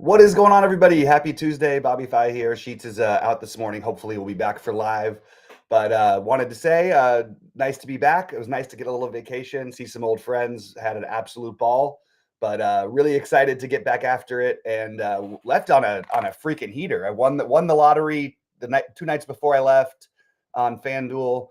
What is going on, everybody? Happy Tuesday. Bobby Fi here. Sheets is out this morning. Hopefully, we'll be back for live. But wanted to say, nice to be back. It was nice to get a little vacation, see some old friends. Had an absolute ball. But really excited to get back after it, and left on a freaking heater. I won the lottery two nights before I left on FanDuel.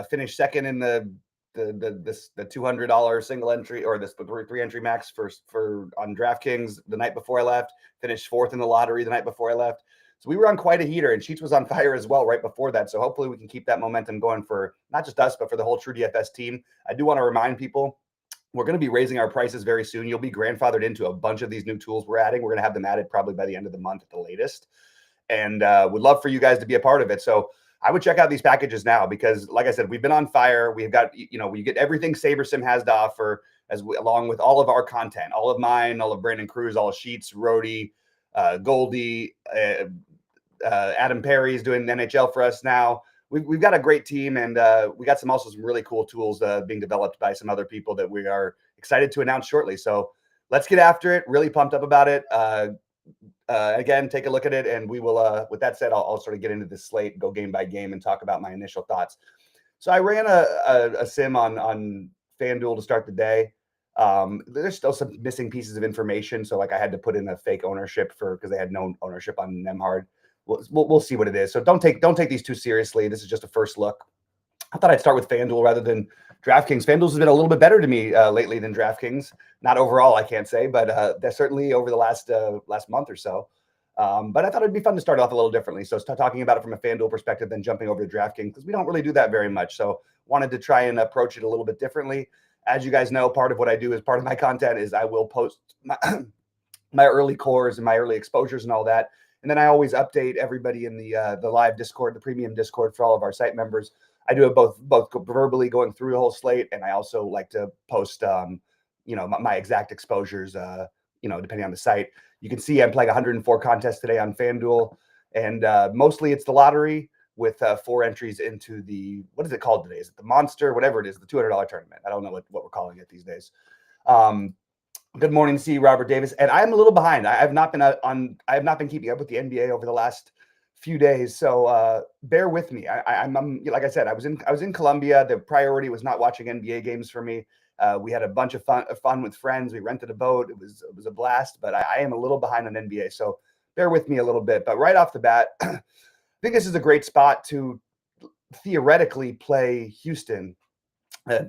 Finished second in the $200 single entry, or this 3 entry max for on DraftKings the night before I left. Finished fourth in the lottery the night before I left. So we were on quite a heater, and Sheets was on fire as well right before that. So hopefully we can keep that momentum going for not just us, but for the whole TrueDFS team. I do want to remind people, we're going to be raising our prices very soon. You'll be grandfathered into a bunch of these new tools we're adding. We're going to have them added probably by the end of the month at the latest. And would love for you guys to be a part of it. So I would check out these packages now because, like I said, we've been on fire. We've got, we get everything SaberSim has to offer, along with all of our content, all of mine, all of Brandon Cruz, all of Sheets, Rody, Goldie, Adam Perry's doing the NHL for us now. We've got a great team, and we got some really cool tools being developed by some other people that we are excited to announce shortly. So let's get after it. Really pumped up about it. Again, take a look at it, and we will, with that said, I'll sort of get into the slate, go game by game, and talk about my initial thoughts. So I ran a sim on FanDuel to start the day. There's still some missing pieces of information, so like I had to put in a fake ownership because they had no ownership on Nemhard. We'll see what it is. So don't take these too seriously. This is just a first look. I thought I'd start with FanDuel rather than DraftKings. FanDuel's has been a little bit better to me lately than DraftKings. Not overall, I can't say, but they're certainly over the last month or so. But I thought it'd be fun to start off a little differently. So talking about it from a FanDuel perspective, then jumping over to DraftKings, because we don't really do that very much. So wanted to try and approach it a little bit differently. As you guys know, part of what I do as part of my content is I will post my early cores and my early exposures and all that. And then I always update everybody in the live Discord, the premium Discord for all of our site members. I do it both verbally going through the whole slate, and I also like to post, my exact exposures, depending on the site. You can see I'm playing 104 contests today on FanDuel, and mostly it's the lottery with 4 entries into the, what is it called today? Is it the Monster? Whatever it is, the $200 tournament. I don't know what we're calling it these days. Good morning to you, Robert Davis. And I'm a little behind. I have not been keeping up with the NBA over the last few days, so bear with me. I'm like I said, I was in Colombia. The priority was not watching NBA games for me. We had a bunch of fun with friends. We rented a boat. It was a blast. But I am a little behind on NBA, so bear with me a little bit. But right off the bat, I think this is a great spot to theoretically play Houston.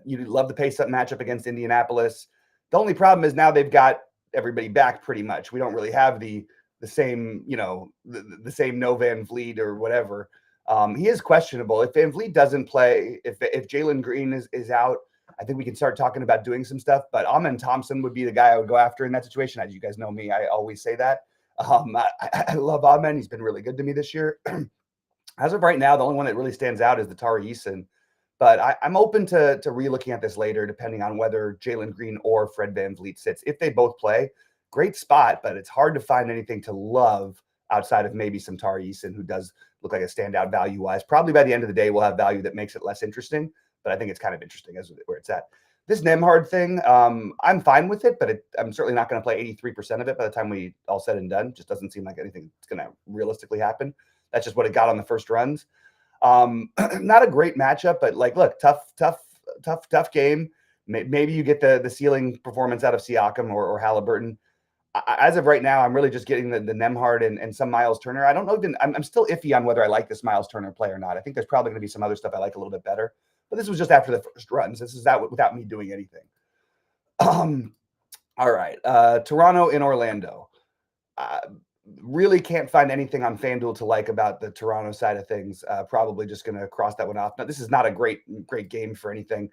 You'd love the pace-up matchup against Indianapolis. The only problem is now they've got everybody back pretty much. We don't really have the same, the same no Van Vliet or whatever. He is questionable. If Van Vliet doesn't play, if Jalen Green is out, I think we can start talking about doing some stuff. But Amen Thompson would be the guy I would go after in that situation. As you guys know me, I always say that. I love Amen. He's been really good to me this year. As of right now, the only one that really stands out is the Tari Eason. But I'm open to re-looking at this later, depending on whether Jalen Green or Fred Van Vliet sits. If they both play, great spot, but it's hard to find anything to love outside of maybe some Tari Eason, who does look like a standout value-wise. Probably by the end of the day, we'll have value that makes it less interesting, but I think it's kind of interesting as where it's at. This Nemhard thing, I'm fine with it, but I'm certainly not going to play 83% of it by the time we all said and done. Just doesn't seem like anything that's going to realistically happen. That's just what it got on the first runs. Not a great matchup, but like, look, tough game. Maybe you get the ceiling performance out of Siakam or Halliburton. As of right now, I'm really just getting the Nemhard and some Miles Turner. I don't know, I'm still iffy on whether I like this Miles Turner play or not. I think there's probably going to be some other stuff I like a little bit better, but this was just after the first runs. This is that without me doing anything. All right. Toronto in Orlando. Really can't find anything on FanDuel to like about the Toronto side of things. Probably just going to cross that one off. Now, this is not a great game for anything.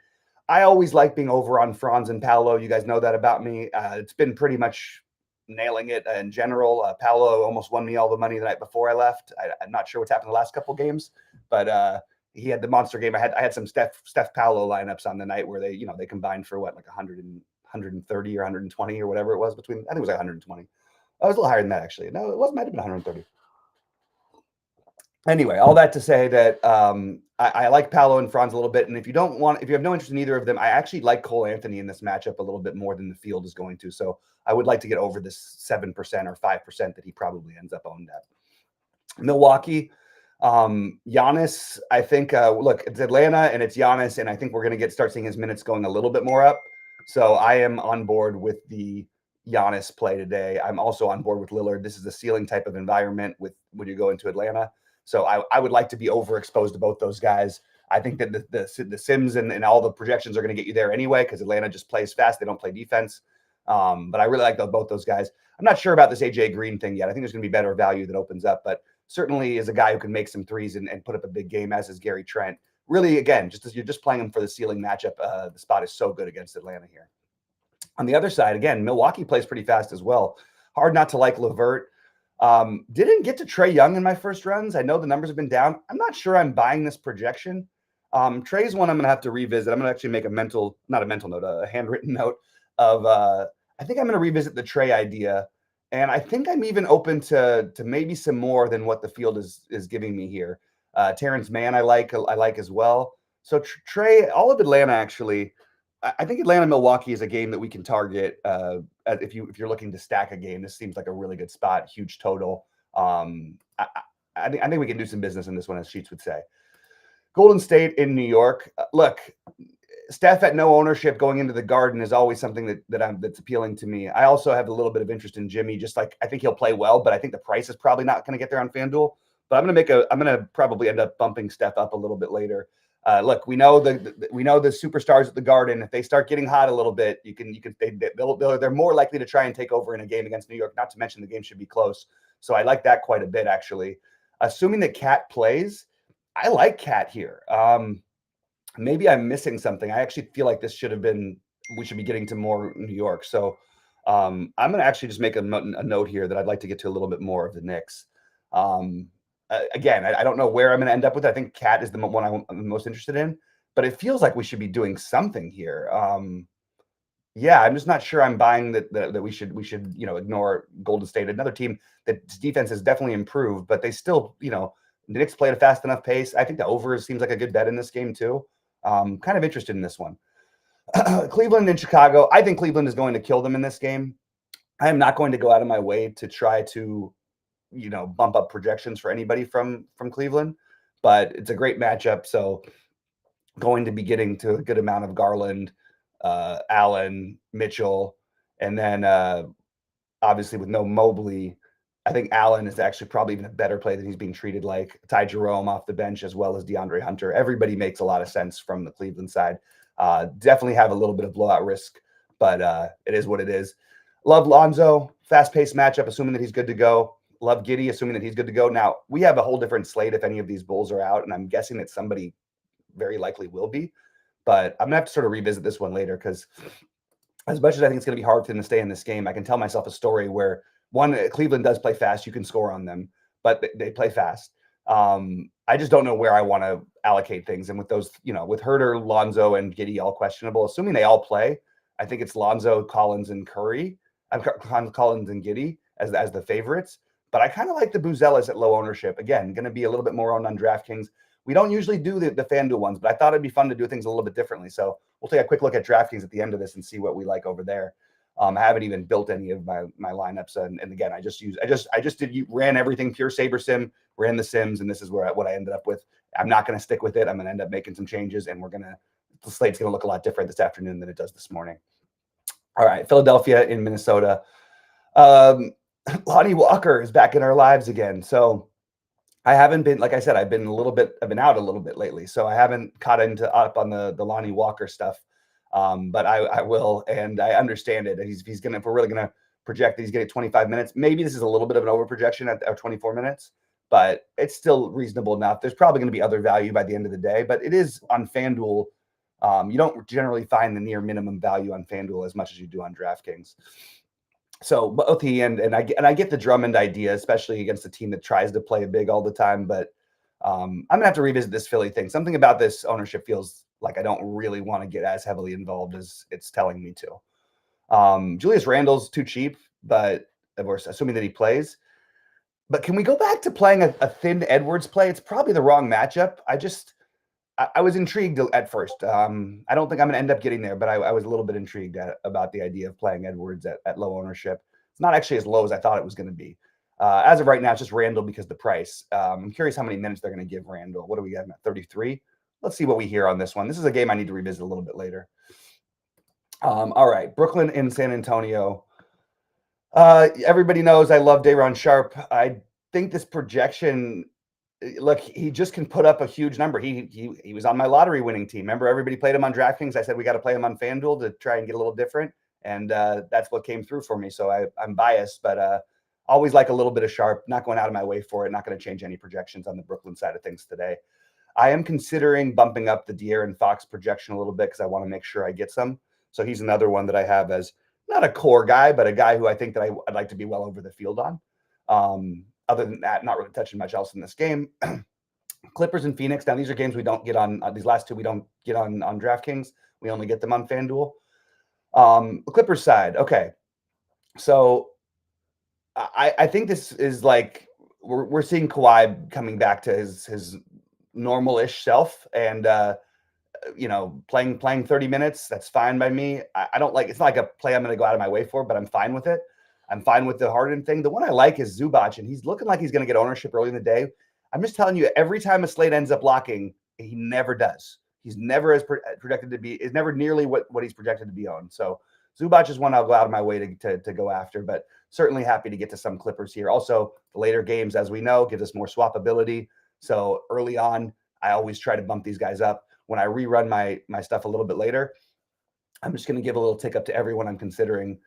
I always like being over on Franz and Paolo. You guys know that about me. It's been pretty much nailing it in general. Paolo almost won me all the money the night before I left. I'm not sure what's happened the last couple games, but he had the monster game. I had some Steph Paolo lineups on the night where they combined for what, like 100 and 130 or 120 or whatever it was between. I think it was like 120. I was a little higher than that, actually. No, it might have been 130. Anyway, all that to say that I like Paolo and Franz a little bit. And if you have no interest in either of them, I actually like Cole Anthony in this matchup a little bit more than the field is going to. So I would like to get over this 7% or 5% that he probably ends up owned at. Milwaukee, Giannis, I think, look, it's Atlanta and it's Giannis, and I think we're going to start seeing his minutes going a little bit more up. So I am on board with the Giannis play today. I'm also on board with Lillard. This is a ceiling type of environment when you go into Atlanta. So I would like to be overexposed to both those guys. I think that the Sims and all the projections are going to get you there anyway because Atlanta just plays fast. They don't play defense. But I really like both those guys. I'm not sure about this AJ Green thing yet. I think there's going to be better value that opens up, but certainly is a guy who can make some threes and put up a big game, as is Gary Trent. Really, again, just as you're just playing him for the ceiling matchup, the spot is so good against Atlanta here. On the other side, again, Milwaukee plays pretty fast as well. Hard not to like LeVert. Didn't get to Trae Young in my first runs. I know the numbers have been down. I'm not sure I'm buying this projection. Trae's one I'm going to have to revisit. I'm going to actually make a handwritten note of I think I'm going to revisit the Trae idea. And I think I'm even open to maybe some more than what the field is giving me here. Terrence Mann I like as well. So Trae, all of Atlanta actually. I think Atlanta-Milwaukee is a game that we can target if you're looking to stack a game. This seems like a really good spot, huge total. I think we can do some business in this one, as Sheets would say. Golden State in New York. Look, Steph at no ownership going into the Garden is always something that's appealing to me. I also have a little bit of interest in Jimmy. Just like I think he'll play well, but I think the price is probably not going to get there on FanDuel. But I'm going to probably end up bumping Steph up a little bit later. Look, we know the superstars at the Garden. If they start getting hot a little bit, they're more likely to try and take over in a game against New York. Not to mention the game should be close. So I like that quite a bit, actually. Assuming that Cat plays, I like Cat here. Maybe I'm missing something. I actually feel like we should be getting to more New York. So I'm going to actually just make a note here that I'd like to get to a little bit more of the Knicks. Again, I don't know where I'm going to end up with it. I think Cat is the one I'm most interested in, but it feels like we should be doing something here. Yeah, I'm just not sure I'm buying that we should ignore Golden State, another team that's defense has definitely improved, but they still, the Knicks played a fast enough pace. I think the over seems like a good bet in this game too. Kind of interested in this one. Cleveland and Chicago. I think Cleveland is going to kill them in this game. I am not going to go out of my way to try to bump up projections for anybody from Cleveland, but it's a great matchup. So going to be getting to a good amount of Garland, Allen, Mitchell, and then obviously with no Mobley, I think Allen is actually probably even a better play than he's being treated like. Ty Jerome off the bench as well as DeAndre Hunter. Everybody makes a lot of sense from the Cleveland side. Definitely have a little bit of blowout risk, but it is what it is. Love Lonzo, fast-paced matchup, assuming that he's good to go. Love Giddey, assuming that he's good to go. Now, we have a whole different slate if any of these Bulls are out, and I'm guessing that somebody very likely will be. But I'm going to have to sort of revisit this one later because as much as I think it's going to be hard for them to stay in this game, I can tell myself a story where, one, Cleveland does play fast. You can score on them, but they play fast. I just don't know where I want to allocate things. And with those, with Herter, Lonzo, and Giddey all questionable, assuming they all play, I think it's Lonzo, Collins, and Curry. Collins and Giddey as the favorites. But I kind of like the Buzelas at low ownership. Again, going to be a little bit more on DraftKings. We don't usually do the FanDuel ones, but I thought it'd be fun to do things a little bit differently. So we'll take a quick look at DraftKings at the end of this and see what we like over there. I haven't even built any of my lineups, and again, I ran everything pure Saber Sim, ran the Sims, and this is what I ended up with. I'm not going to stick with it. I'm going to end up making some changes, and the slate's going to look a lot different this afternoon than it does this morning. All right, Philadelphia in Minnesota. Lonnie Walker is back in our lives again. So I haven't been, like I said, I've been out a little bit lately. So I haven't caught up on the Lonnie Walker stuff. But I will, and I understand it. If we're really gonna project that he's getting 25 minutes, maybe this is a little bit of an over projection at 24 minutes, but it's still reasonable enough. There's probably going to be other value by the end of the day, but it is on FanDuel. You don't generally find the near minimum value on FanDuel as much as you do on DraftKings. So both he and I get the Drummond idea, especially against a team that tries to play big all the time. But I'm gonna have to revisit this Philly thing. Something about this ownership feels like I don't really want to get as heavily involved as it's telling me to. Julius Randle's too cheap, but of course, assuming that he plays. But can we go back to playing a thin Edwards play? It's probably the wrong matchup. I just I was intrigued at first. I don't think I'm going to end up getting there, but I was a little bit intrigued about the idea of playing Edwards at low ownership. It's not actually as low as I thought it was going to be. As of right now, it's just Randall because the price. I'm curious how many minutes they're going to give Randall. What do we got at 33? Let's see what we hear on this one. This is a game I need to revisit a little bit later. All right, Brooklyn in San Antonio. Everybody knows I love Day'Ron Sharpe. I think this projection, look, he just can put up a huge number. He was on my lottery winning team. Remember, everybody played him on DraftKings. I said we got to play him on FanDuel to try and get a little different, and that's what came through for me. So I'm biased, but always like a little bit of Sharpe. Not going out of my way for it. Not going to change any projections on the Brooklyn side of things today. I am considering bumping up the De'Aaron Fox projection a little bit because I want to make sure I get some. So he's another one that I have as not a core guy, but a guy who I think that I'd like to be well over the field on. Other than that, not really touching much else in this game. Clippers and Phoenix. Now, these are games we don't get on. These last two we don't get on DraftKings. We only get them on FanDuel. The Clippers side. Okay. So I think this is like we're seeing Kawhi coming back to his normal-ish self, and playing 30 minutes, that's fine by me. I don't like, it's not like a play I'm going to go out of my way for, but I'm fine with it. I'm fine with the Harden thing. The one I like is Zubac, and he's looking like he's going to get ownership early in the day. I'm just telling you, every time a slate ends up locking, he never does. He's never as projected to be, is never nearly what he's projected to be on. So Zubac is one I'll go out of my way to go after, but certainly happy to get to some Clippers here. Also, the later games, as we know, gives us more swappability. So early on, I always try to bump these guys up. When I rerun my stuff a little bit later, I'm just going to give a little tick up to everyone I'm considering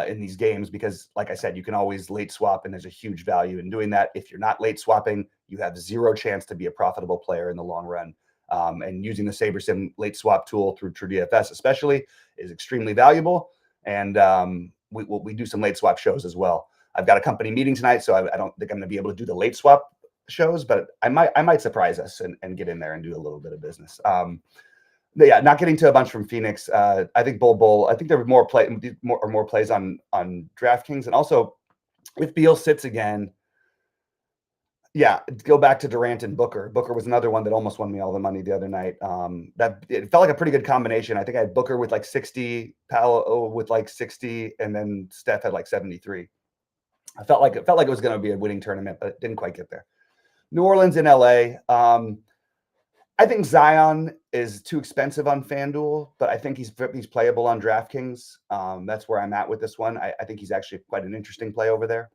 in these games because, like I said, you can always late swap, and there's a huge value in doing that. If you're not late swapping, you have zero chance to be a profitable player in the long run. And using the SaberSim late swap tool through TrueDFS especially is extremely valuable. And we do some late swap shows as well. I've got a company meeting tonight, so I don't think I'm going to be able to do the late swap shows, but I might surprise us and get in there and do a little bit of business. Yeah, not getting to a bunch from Phoenix. I think Bull. I think there were more plays on DraftKings, and also if Beal sits again, yeah, go back to Durant and Booker. Booker was another one that almost won me all the money the other night. That it felt like a pretty good combination. I think I had Booker with like 60, Paolo with like 60, and then Steph had like 73. I felt like it was going to be a winning tournament, but it didn't quite get there. New Orleans and LA. I think Zion is too expensive on FanDuel, but I think he's playable on DraftKings. That's where I'm at with this one. I think he's actually quite an interesting play over there.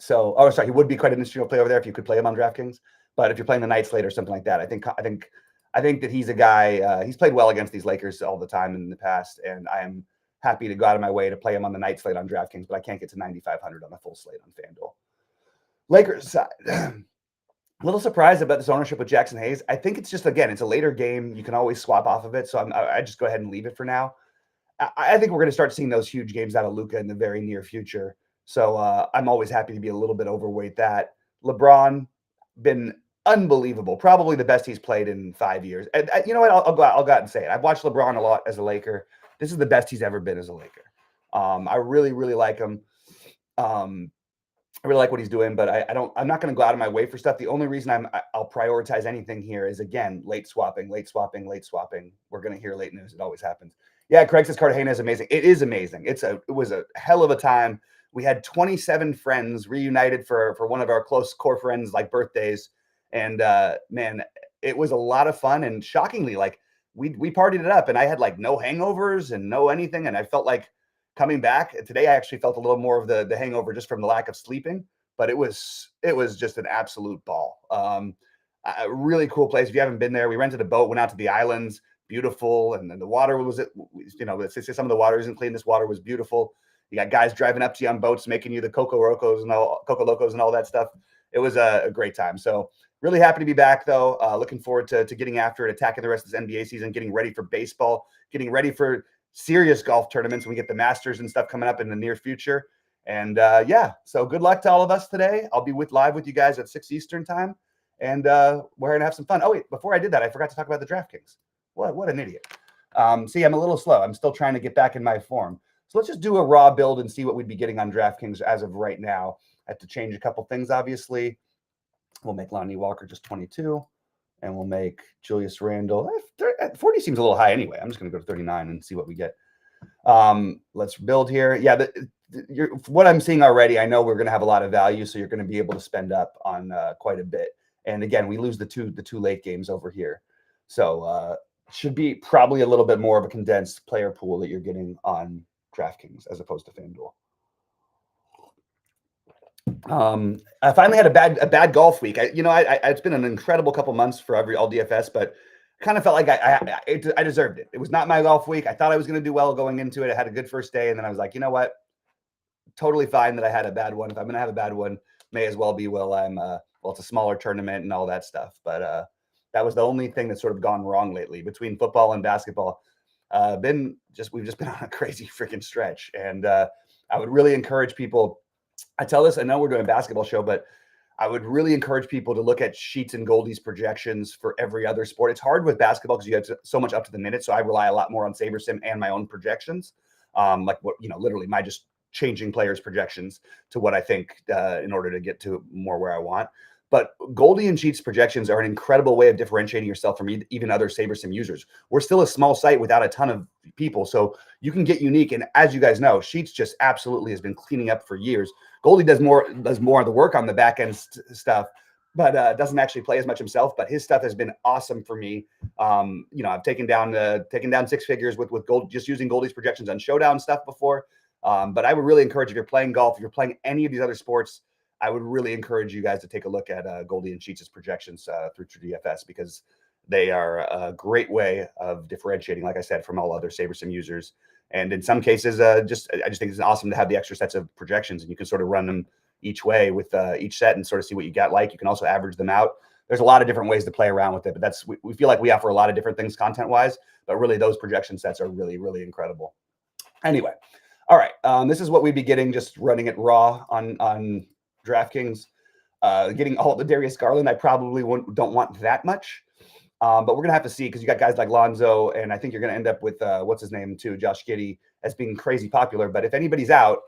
So, he would be quite an interesting play over there if you could play him on DraftKings. But if you're playing the night slate or something like that, I think that he's a guy. He's played well against these Lakers all the time in the past, and I am happy to go out of my way to play him on the night slate on DraftKings. But I can't get to 9,500 on the full slate on FanDuel. Lakers side. A little surprised about this ownership with Jackson Hayes. I think it's just, again, it's a later game. You can always swap off of it. So I just go ahead and leave it for now. I think we're going to start seeing those huge games out of Luka in the very near future. So I'm always happy to be a little bit overweight that. LeBron, been unbelievable. Probably the best he's played in 5 years. And you know what? I'll go out and say it. I've watched LeBron a lot as a Laker. This is the best he's ever been as a Laker. I really, really like him. I really like what he's doing, but I'm not going to go out of my way for stuff. The only reason I'll prioritize anything here is, again, late swapping. We're going to hear late news. It always happens. Yeah, Craig says Cartagena is amazing. It is amazing. It was a hell of a time. We had 27 friends reunited for one of our close core friends, like birthdays. And man, it was a lot of fun. And shockingly, like we partied it up, and I had like no hangovers and no anything. And I felt like coming back today, I actually felt a little more of the hangover just from the lack of sleeping, but it was just an absolute ball. A really cool place. If you haven't been there, we rented a boat, went out to the islands, beautiful. And then the water was, let's say some of the water isn't clean. This water was beautiful. You got guys driving up to you on boats, making you the Coco Locos and all that stuff. It was a great time. So really happy to be back, though. Looking forward to getting after it, attacking the rest of this NBA season, getting ready for baseball, getting ready for serious golf tournaments when we get the Masters and stuff coming up in the near future. And yeah, so good luck to all of us today. I'll be live with you guys at 6 Eastern time, and we're going to have some fun. Oh, wait, before I did that, I forgot to talk about the DraftKings. What an idiot. See, I'm a little slow. I'm still trying to get back in my form. So let's just do a raw build and see what we'd be getting on DraftKings as of right now. I have to change a couple things, obviously. We'll make Lonnie Walker just 22. And we'll make Julius Randle. 40 seems a little high anyway. I'm just going to go to 39 and see what we get. Let's build here. Yeah, what I'm seeing already, I know we're going to have a lot of value, so you're going to be able to spend up on quite a bit. And again, we lose the two late games over here. So should be probably a little bit more of a condensed player pool that you're getting on DraftKings as opposed to FanDuel. I finally had a bad golf week. It's been an incredible couple months for all DFS, but kind of felt like I deserved it. It was not my golf week. I thought I was going to do well going into it. I had a good first day, and then I was like, you know what? Totally fine that I had a bad one. If I'm going to have a bad one, may as well be while I'm it's a smaller tournament and all that stuff. But that was the only thing that's sort of gone wrong lately between football and basketball. We've just been on a crazy freaking stretch, and I would really encourage people. I tell this, I know we're doing a basketball show, but I would really encourage people to look at Sheets and Goldie's projections for every other sport. It's hard with basketball because you have so much up to the minute. So I rely a lot more on SaberSim and my own projections. Literally my just changing players' projections to what I think in order to get to more where I want. But Goldie and Sheets projections are an incredible way of differentiating yourself from even other SaberSim users. We're still a small site without a ton of people, so you can get unique. And as you guys know, Sheets just absolutely has been cleaning up for years. Goldie does more of the work on the back end stuff, but doesn't actually play as much himself. But his stuff has been awesome for me. I've taken down 6 figures with Gold just using Goldie's projections on Showdown stuff before. But I would really encourage, if you're playing golf, if you're playing any of these other sports, I would really encourage you guys to take a look at Goldie and Sheets' projections through TrueDFS, because they are a great way of differentiating, like I said, from all other SaberSim users. And in some cases, I just think it's awesome to have the extra sets of projections, and you can sort of run them each way with each set and sort of see what you got. You can also average them out. There's a lot of different ways to play around with it, but we feel like we offer a lot of different things content-wise, but really those projection sets are really, really incredible. Anyway, all right, this is what we'd be getting just running it raw on DraftKings. Getting all the Darius Garland, I probably don't want that much. But we're going to have to see, because you got guys like Lonzo, and I think you're going to end up with, what's his name too, Josh Giddey, as being crazy popular. But if anybody's out,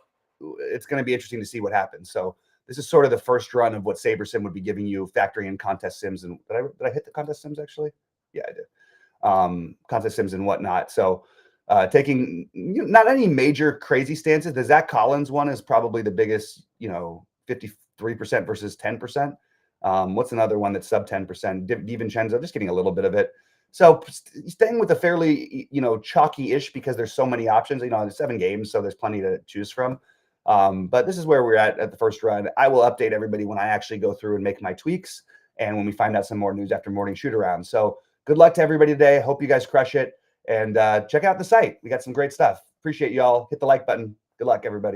it's going to be interesting to see what happens. So this is sort of the first run of what SaberSim would be giving you, factoring in contest sims. And did I hit the contest sims actually? Yeah, I did. Contest sims and whatnot. So taking not any major crazy stances. The Zach Collins one is probably the biggest, 53% versus 10%. What's another one that's sub 10%? DiVincenzo, just getting a little bit of it. So staying with a fairly, chalky-ish, because there's so many options. There's 7 games, so there's plenty to choose from. But this is where we're at the first run. I will update everybody when I actually go through and make my tweaks, and when we find out some more news after morning shoot around. So good luck to everybody today. Hope you guys crush it, and check out the site. We got some great stuff. Appreciate y'all. Hit the like button. Good luck, everybody.